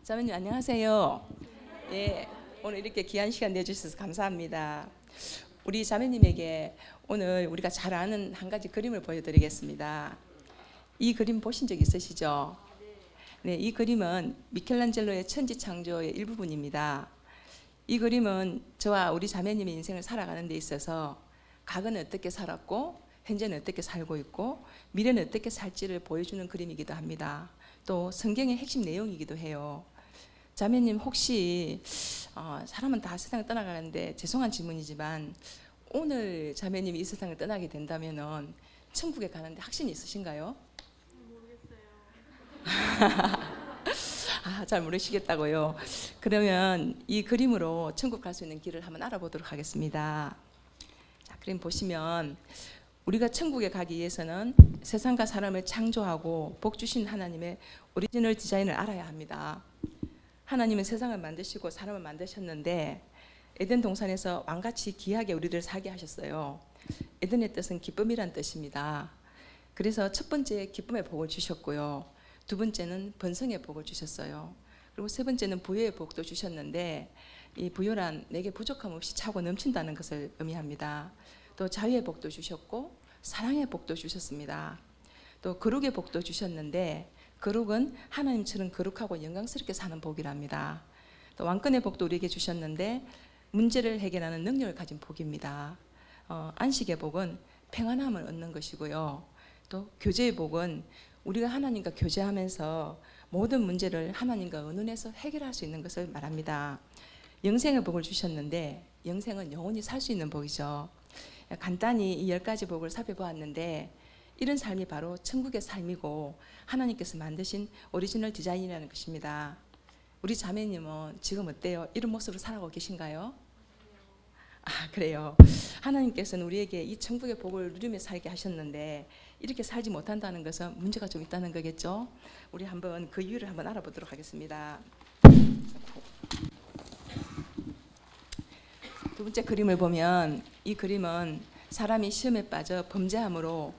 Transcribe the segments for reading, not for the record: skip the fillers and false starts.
자매님 안녕하세요. 예, 오늘 이렇게 귀한 시간 내주셔서 감사합니다. 우리 자매님에게 오늘 우리가 잘 아는 한 가지 그림을 보여드리겠습니다. 이 그림 보신 적 있으시죠? 네, 이 그림은 미켈란젤로의 천지창조의 일부분입니다. 이 그림은 저와 우리 자매님의 인생을 살아가는 데 있어서 과거는 어떻게 살았고 현재는 어떻게 살고 있고 미래는 어떻게 살지를 보여주는 그림이기도 합니다. 또 성경의 핵심 내용이기도 해요. 자매님 혹시 사람은 다 세상을 떠나가는데 죄송한 질문이지만 오늘 자매님이 이 세상을 떠나게 된다면 천국에 가는데 확신이 있으신가요? 잘 모르시겠다고요. 그러면 이 그림으로 천국 갈 수 있는 길을 한번 알아보도록 하겠습니다. 자, 그림 보시면 우리가 천국에 가기 위해서는 세상과 사람을 창조하고 복 주신 하나님의 오리지널 디자인을 알아야 합니다. 하나님은 세상을 만드시고 사람을 만드셨는데 에덴 동산에서 왕같이 귀하게 우리를 살게 하셨어요. 에덴의 뜻은 기쁨이란 뜻입니다. 그래서 첫 번째 기쁨의 복을 주셨고요. 두 번째는 번성의 복을 주셨어요. 그리고 세 번째는 부여의 복도 주셨는데 이 부여란 내게 부족함 없이 차고 넘친다는 것을 의미합니다. 또 자유의 복도 주셨고 사랑의 복도 주셨습니다. 또 거룩의 복도 주셨는데 거룩은 하나님처럼 거룩하고 영광스럽게 사는 복이랍니다. 또 왕권의 복도 우리에게 주셨는데 문제를 해결하는 능력을 가진 복입니다. 안식의 복은 평안함을 얻는 것이고요. 또 교제의 복은 우리가 하나님과 교제하면서 모든 문제를 하나님과 의논해서 해결할 수 있는 것을 말합니다. 영생의 복을 주셨는데 영생은 영원히 살 수 있는 복이죠. 간단히 이 10가지 복을 살펴보았는데 이런 삶이 바로 천국의 삶이고 하나님께서 만드신 오리지널 디자인이라는 것입니다. 우리 자매님은 지금 어때요? 이런 모습으로 살아가고 계신가요? 그래요. 하나님께서는 우리에게 이 천국의 복을 누리며 살게 하셨는데 이렇게 살지 못한다는 것은 문제가 좀 있다는 거겠죠? 우리 한번 그 이유를 한번 알아보도록 하겠습니다. 두 번째 그림을 보면 이 그림은 사람이 시험에 빠져 범죄함으로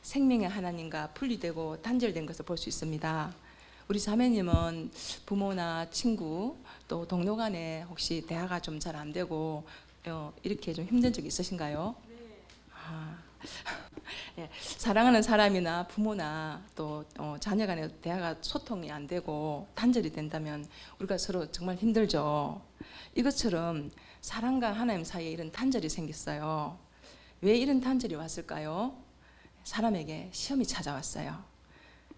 생명의 하나님과 분리되고 단절된 것을 볼 수 있습니다. 우리 자매님은 부모나 친구 또 동료 간에 혹시 대화가 좀 잘 안 되고 이렇게 좀 힘든 적이 있으신가요? 네. 사랑하는 사람이나 부모나 또 자녀 간의 대화가 소통이 안 되고 단절이 된다면 우리가 서로 정말 힘들죠. 이것처럼 사랑과 하나님 사이에 이런 단절이 생겼어요. 왜 이런 단절이 왔을까요? 사람에게 시험이 찾아왔어요.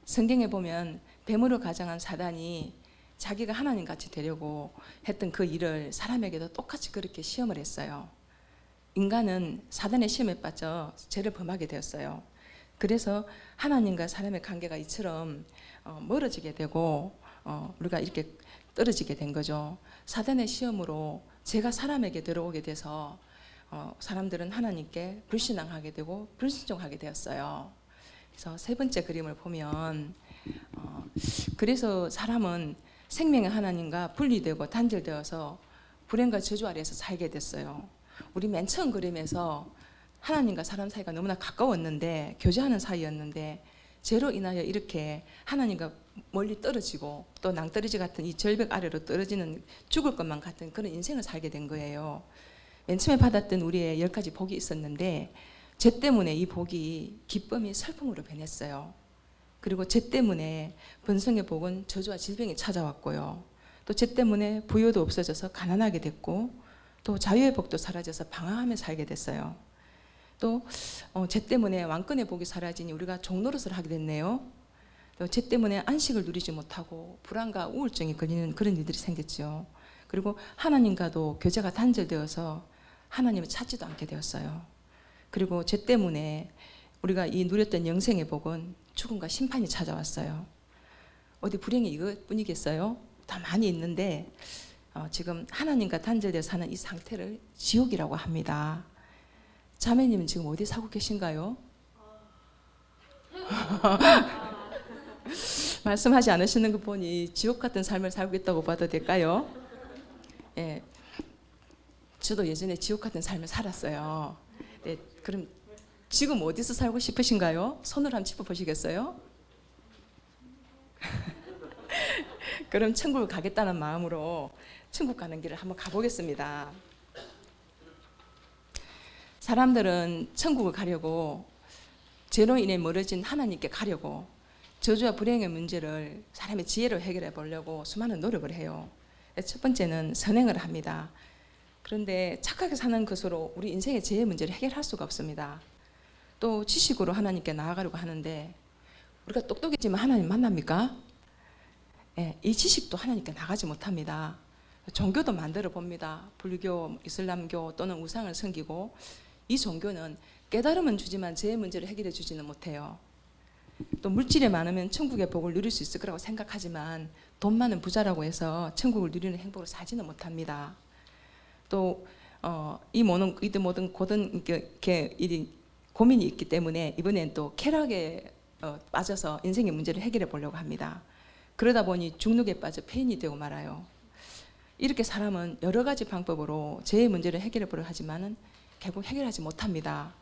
성경에 보면 뱀으로 가장한 사단이 자기가 하나님같이 되려고 했던 그 일을 사람에게도 똑같이 그렇게 시험을 했어요. 인간은 사단의 시험에 빠져 죄를 범하게 되었어요. 그래서 하나님과 사람의 관계가 이처럼 멀어지게 되고 우리가 이렇게 떨어지게 된 거죠. 사단의 시험으로 죄가 사람에게 들어오게 돼서 사람들은 하나님께 불신앙하게 되고 불순종하게 되었어요. 그래서 세 번째 그림을 보면 그래서 사람은 생명의 하나님과 분리되고 단절되어서 불행과 저주 아래에서 살게 됐어요. 우리 맨 처음 그림에서 하나님과 사람 사이가 너무나 가까웠는데 교제하는 사이였는데 죄로 인하여 이렇게 하나님과 멀리 떨어지고 또 낭떠러지 같은 이 절벽 아래로 떨어지는 죽을 것만 같은 그런 인생을 살게 된 거예요. 맨 처음에 받았던 우리의 10가지 복이 있었는데 죄 때문에 이 복이 기쁨이 슬픔으로 변했어요. 그리고 죄 때문에 번성의 복은 저주와 질병이 찾아왔고요. 또 죄 때문에 부여도 없어져서 가난하게 됐고 또 자유의 복도 사라져서 방황하며 살게 됐어요. 또 죄 때문에 왕권의 복이 사라지니 우리가 종노릇을 하게 됐네요. 또 죄 때문에 안식을 누리지 못하고 불안과 우울증이 걸리는 그런 일들이 생겼죠. 그리고 하나님과도 교제가 단절되어서 하나님을 찾지도 않게 되었어요. 그리고 죄 때문에 우리가 이 누렸던 영생의 복은 죽음과 심판이 찾아왔어요. 어디 불행이 이것뿐이겠어요? 다 많이 있는데 지금 하나님과 단절되어 사는 이 상태를 지옥이라고 합니다. 자매님은 지금 어디 살고 계신가요? 말씀하지 않으시는 거 보니 지옥 같은 삶을 살고 있다고 봐도 될까요? 예, 저도 예전에 지옥 같은 삶을 살았어요. 네, 그럼 지금 어디서 살고 싶으신가요? 손을 한번 짚어보시겠어요? 그럼 천국을 가겠다는 마음으로 천국 가는 길을 한번 가보겠습니다. 사람들은 천국을 가려고 죄로 인해 멀어진 하나님께 가려고 저주와 불행의 문제를 사람의 지혜로 해결해 보려고 수많은 노력을 해요. 첫 번째는 선행을 합니다. 그런데 착하게 사는 것으로 우리 인생의 죄의 문제를 해결할 수가 없습니다. 또 지식으로 하나님께 나아가려고 하는데 우리가 똑똑해지면 하나님 만납니까? 이 지식도 하나님께 나가지 못합니다. 종교도 만들어 봅니다. 불교, 이슬람교 또는 우상을 섬기고 이 종교는 깨달음은 주지만 죄의 문제를 해결해 주지는 못해요. 또 물질이 많으면 천국의 복을 누릴 수 있을 거라고 생각하지만 돈 많은 부자라고 해서 천국을 누리는 행복을 살지는 못합니다. 또 이 모든 고민이 있기 때문에 이번엔 또 쾌락에 빠져서 인생의 문제를 해결해 보려고 합니다. 그러다 보니 중독에 빠져 폐인이 되고 말아요. 이렇게 사람은 여러 가지 방법으로 죄의 문제를 해결해 보려고 하지만은 결국 해결하지 못합니다.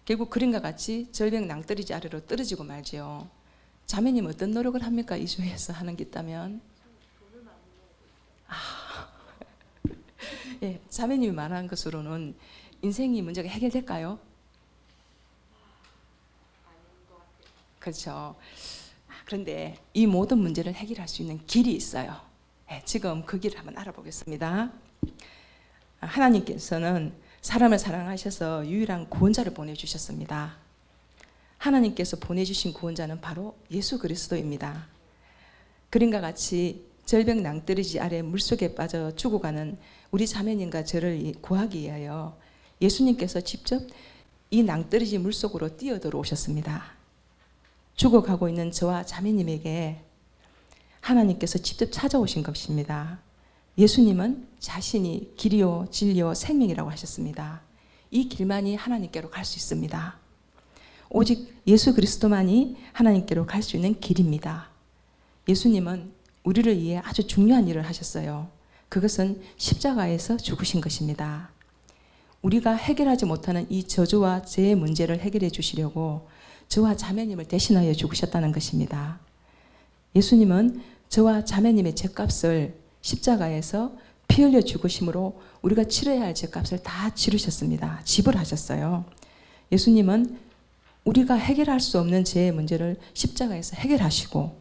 결국 그림과 같이 절벽 낭떠러지 아래로 떨어지고 말지요. 자매님 어떤 노력을 합니까? 이 주에서 하는 게 있다면? 예, 자매님이 말한 것으로는 인생이 문제가 해결될까요? 그렇죠. 그런데 이 모든 문제를 해결할 수 있는 길이 있어요. 예, 지금 그 길을 한번 알아보겠습니다. 하나님께서는 사람을 사랑하셔서 유일한 구원자를 보내주셨습니다. 하나님께서 보내주신 구원자는 바로 예수 그리스도입니다. 그림과 같이 절벽 낭떠러지 아래 물속에 빠져 죽어가는 우리 자매님과 저를 구하기 위하여 예수님께서 직접 이 낭떠러지 물속으로 뛰어들어오셨습니다. 죽어가고 있는 저와 자매님에게 하나님께서 직접 찾아오신 것입니다. 예수님은 자신이 길이요 진리요 생명이라고 하셨습니다. 이 길만이 하나님께로 갈 수 있습니다. 오직 예수 그리스도만이 하나님께로 갈 수 있는 길입니다. 예수님은 우리를 위해 아주 중요한 일을 하셨어요. 그것은 십자가에서 죽으신 것입니다. 우리가 해결하지 못하는 이 저주와 죄의 문제를 해결해 주시려고 저와 자매님을 대신하여 죽으셨다는 것입니다. 예수님은 저와 자매님의 죄값을 십자가에서 피 흘려 죽으심으로 우리가 치러야 할 죄값을 다 치르셨습니다. 지불하셨어요. 예수님은 우리가 해결할 수 없는 죄의 문제를 십자가에서 해결하시고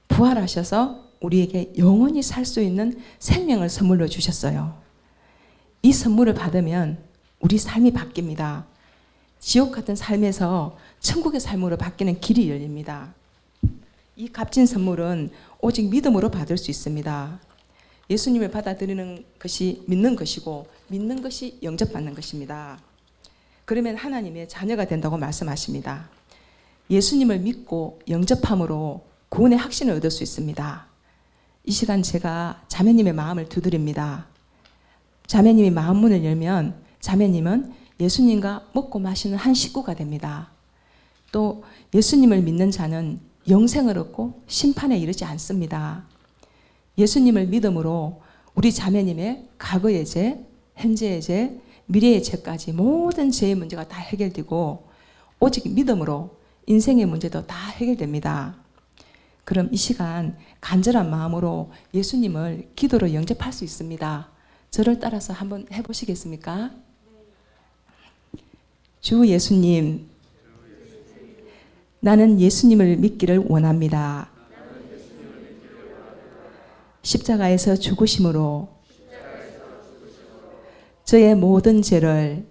부활하셔서 우리에게 영원히 살 수 있는 생명을 선물로 주셨어요. 이 선물을 받으면 우리 삶이 바뀝니다. 지옥 같은 삶에서 천국의 삶으로 바뀌는 길이 열립니다. 이 값진 선물은 오직 믿음으로 받을 수 있습니다. 예수님을 받아들이는 것이 믿는 것이고 믿는 것이 영접받는 것입니다. 그러면 하나님의 자녀가 된다고 말씀하십니다. 예수님을 믿고 영접함으로 구원의 확신을 얻을 수 있습니다. 이 시간 제가 자매님의 마음을 두드립니다. 자매님이 마음문을 열면 자매님은 예수님과 먹고 마시는 한 식구가 됩니다. 또 예수님을 믿는 자는 영생을 얻고 심판에 이르지 않습니다. 예수님을 믿음으로 우리 자매님의 과거의 죄, 현재의 죄, 미래의 죄까지 모든 죄의 문제가 다 해결되고 오직 믿음으로 인생의 문제도 다 해결됩니다. 그럼 이 시간 간절한 마음으로 예수님을 기도로 영접할 수 있습니다. 저를 따라서 한번 해보시겠습니까? 주 예수님, 나는 예수님을 믿기를 원합니다. 십자가에서 죽으심으로 저의 모든 죄를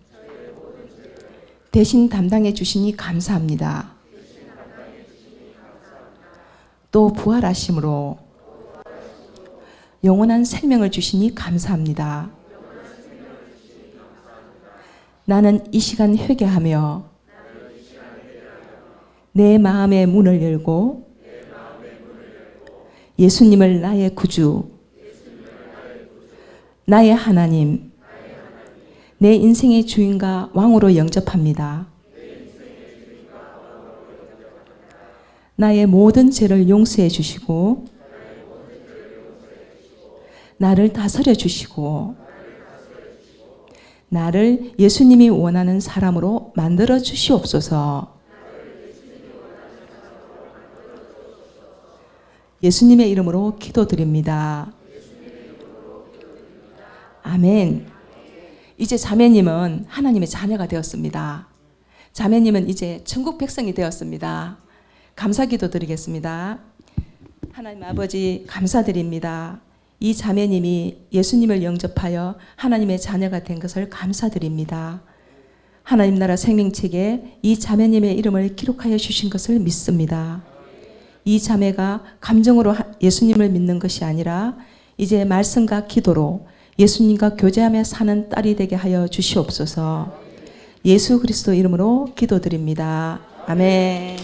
대신 담당해 주시니 감사합니다. 또 부활하심으로 영원한 생명을 주시니 감사합니다. 나는 이 시간 회개하며 내 마음의 문을 열고 예수님을 나의 구주, 나의 하나님, 내 인생의 주인과 왕으로 영접합니다. 나의 모든 죄를 용서해 주시고 나를 다스려 주시고 나를 예수님이 원하는 사람으로 만들어 주시옵소서. 예수님의 이름으로 기도드립니다. 아멘. 이제 자매님은 하나님의 자녀가 되었습니다. 자매님은 이제 천국 백성이 되었습니다. 감사기도 드리겠습니다. 하나님 아버지 감사드립니다. 이 자매님이 예수님을 영접하여 하나님의 자녀가 된 것을 감사드립니다. 하나님 나라 생명책에 이 자매님의 이름을 기록하여 주신 것을 믿습니다. 이 자매가 감정으로 예수님을 믿는 것이 아니라 이제 말씀과 기도로 예수님과 교제하며 사는 딸이 되게 하여 주시옵소서. 예수 그리스도 이름으로 기도드립니다. 아멘.